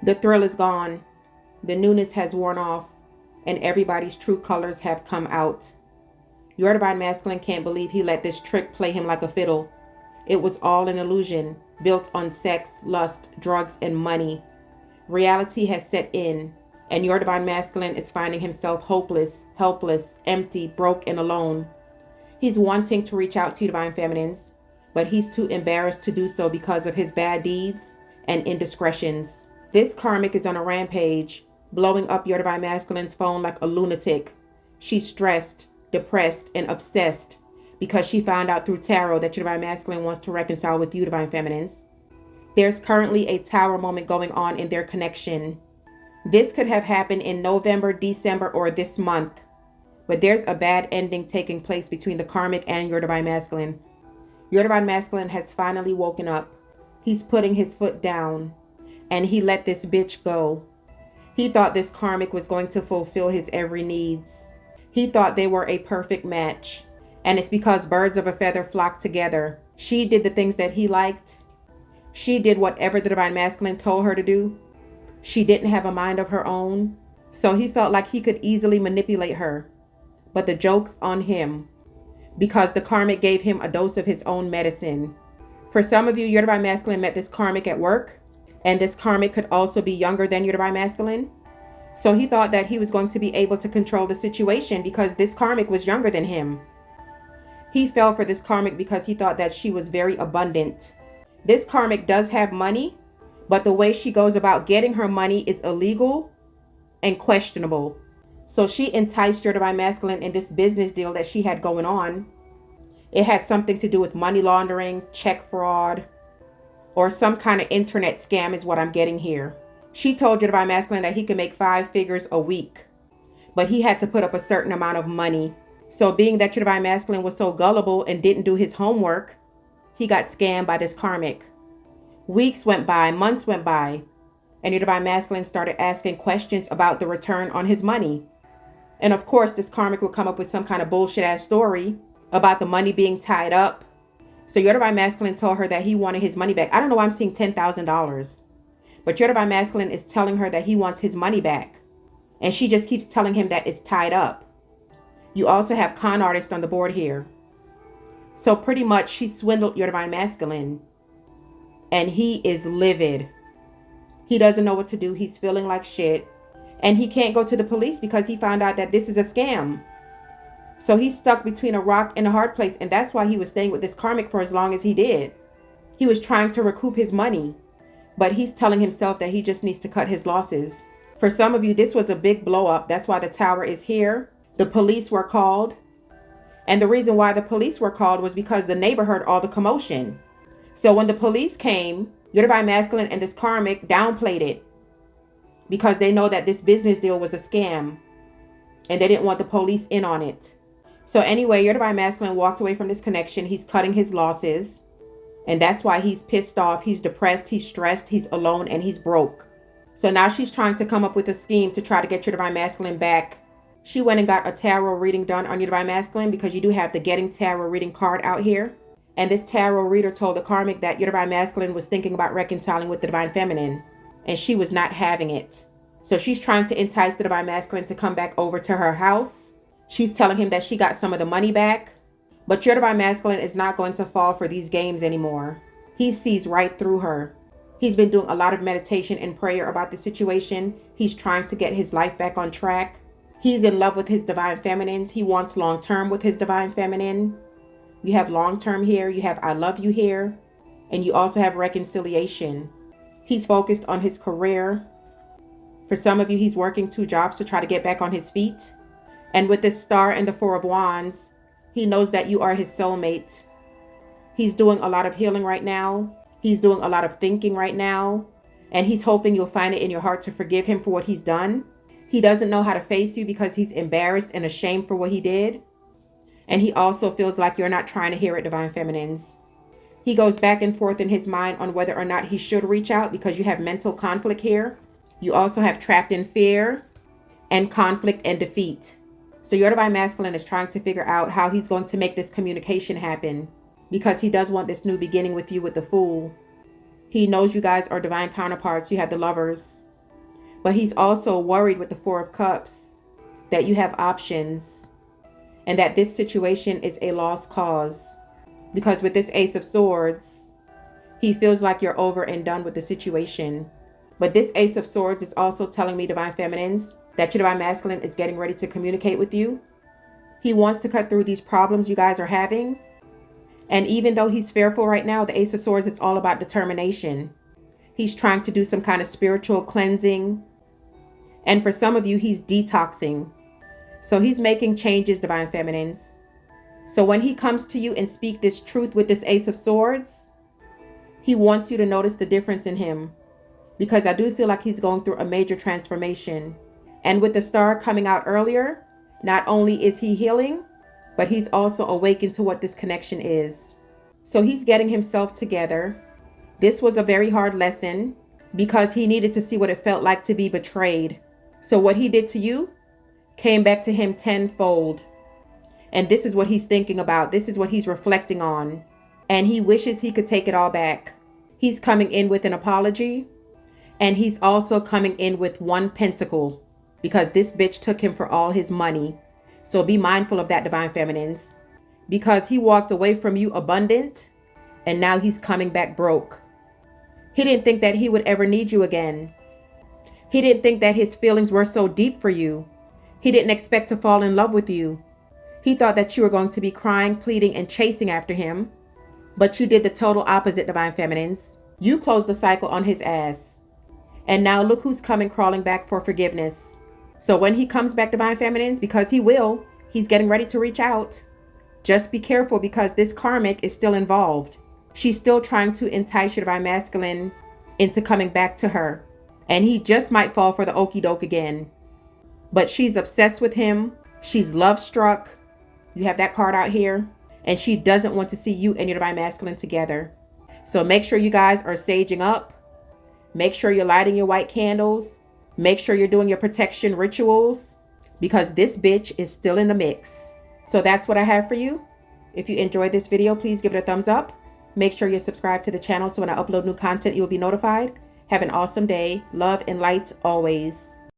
The thrill is gone. The newness has worn off, and everybody's true colors have come out. Your divine masculine can't believe he let this trick play him like a fiddle. It was all an illusion, built on sex, lust, drugs, and money. Reality has set in, and your divine masculine is finding himself hopeless, helpless, empty, broke, and alone. He's wanting to reach out to you, divine feminines, but he's too embarrassed to do so because of his bad deeds and indiscretions. This karmic is on a rampage, blowing up your divine masculine's phone like a lunatic. She's stressed, depressed, and obsessed because she found out through tarot that your divine masculine wants to reconcile with you, divine feminines. There's currently a tower moment going on in their connection. This could have happened in November, December, or this month. But there's a bad ending taking place between the karmic and your divine masculine. Your divine masculine has finally woken up. He's putting his foot down. And he let this bitch go. He thought this karmic was going to fulfill his every needs. He thought they were a perfect match. And it's because birds of a feather flock together. She did the things that he liked. She did whatever the divine masculine told her to do. She didn't have a mind of her own. So he felt like he could easily manipulate her. But the joke's on him, because the karmic gave him a dose of his own medicine. For some of you, your divine masculine met this karmic at work, and this karmic could also be younger than your divine masculine. So he thought that he was going to be able to control the situation because this karmic was younger than him. He fell for this karmic because he thought that she was very abundant. This karmic does have money, but the way she goes about getting her money is illegal and questionable. So she enticed your divine masculine in this business deal that she had going on. It had something to do with money laundering, check fraud, or some kind of internet scam is what I'm getting here. She told your divine masculine that he could make 5 figures a week, but he had to put up a certain amount of money. So being that your divine masculine was so gullible and didn't do his homework, he got scammed by this karmic. Weeks went by, months went by, and your divine masculine started asking questions about the return on his money. And of course, this karmic would come up with some kind of bullshit ass story about the money being tied up. So your divine masculine told her that he wanted his money back. I don't know why I'm seeing $10,000. But your divine masculine is telling her that he wants his money back. And she just keeps telling him that it's tied up. You also have con artist on the board here. So pretty much she swindled your divine masculine. And he is livid. He doesn't know what to do. He's feeling like shit. And he can't go to the police because he found out that this is a scam. So he's stuck between a rock and a hard place. And that's why he was staying with this karmic for as long as he did. He was trying to recoup his money. But he's telling himself that he just needs to cut his losses. For some of you, this was a big blow up. That's why the tower is here. The police were called. And the reason why the police were called was because the neighbor heard all the commotion. So when the police came, your divine masculine and this karmic downplayed it, because they know that this business deal was a scam and they didn't want the police in on it. So anyway, your divine masculine walked away from this connection. He's cutting his losses. And that's why he's pissed off. He's depressed. He's stressed. He's alone and he's broke. So now she's trying to come up with a scheme to try to get your divine masculine back. She went and got a tarot reading done on your divine masculine because you do have the Getting Tarot reading card out here. And this tarot reader told the karmic that your divine masculine was thinking about reconciling with the divine feminine. And she was not having it. So she's trying to entice the divine masculine to come back over to her house. She's telling him that she got some of the money back. But your divine masculine is not going to fall for these games anymore. He sees right through her. He's been doing a lot of meditation and prayer about the situation. He's trying to get his life back on track. He's in love with his divine feminines. He wants long-term with his divine feminine. You have long-term here. You have I love you here. And you also have reconciliation. He's focused on his career. For some of you, he's working 2 jobs to try to get back on his feet. And with this star and the 4 of Wands, he knows that you are his soulmate. He's doing a lot of healing right now. He's doing a lot of thinking right now. And he's hoping you'll find it in your heart to forgive him for what he's done. He doesn't know how to face you because he's embarrassed and ashamed for what he did. And he also feels like you're not trying to hear it, divine feminines. He goes back and forth in his mind on whether or not he should reach out because you have mental conflict here. You also have trapped in fear and conflict and defeat. So your divine masculine is trying to figure out how he's going to make this communication happen because he does want this new beginning with you with the Fool. He knows you guys are divine counterparts. You have the Lovers. But he's also worried with the Four of Cups that you have options and that this situation is a lost cause. Because with this Ace of Swords, he feels like you're over and done with the situation. But this Ace of Swords is also telling me, Divine Feminines, that your Divine Masculine is getting ready to communicate with you. He wants to cut through these problems you guys are having. And even though he's fearful right now, the Ace of Swords is all about determination. He's trying to do some kind of spiritual cleansing. And for some of you, he's detoxing. So he's making changes, Divine Feminines. So when he comes to you and speak this truth with this Ace of Swords, he wants you to notice the difference in him. Because I do feel like he's going through a major transformation. And with the Star coming out earlier, not only is he healing, but he's also awakened to what this connection is. So he's getting himself together. This was a very hard lesson because he needed to see what it felt like to be betrayed. So what he did to you came back to him tenfold. And this is what he's thinking about. This is what he's reflecting on. And he wishes he could take it all back. He's coming in with an apology. And he's also coming in with 1 pentacle because this bitch took him for all his money. So be mindful of that, Divine Feminines, because he walked away from you abundant and now he's coming back broke. He didn't think that he would ever need you again. He didn't think that his feelings were so deep for you. He didn't expect to fall in love with you. He thought that you were going to be crying, pleading, and chasing after him. But you did the total opposite, Divine Feminines. You closed the cycle on his ass. And now look who's coming crawling back for forgiveness. So when he comes back, Divine Feminines, because he will, he's getting ready to reach out. Just be careful because this Karmic is still involved. She's still trying to entice your Divine Masculine into coming back to her. And he just might fall for the okie doke again. But she's obsessed with him. She's love struck. You have that card out here. And she doesn't want to see you and your Divine Masculine together. So make sure you guys are saging up. Make sure you're lighting your white candles. Make sure you're doing your protection rituals because this bitch is still in the mix. So that's what I have for you. If you enjoyed this video, please give it a thumbs up. Make sure you're subscribed to the channel so when I upload new content, you'll be notified. Have an awesome day. Love and light always.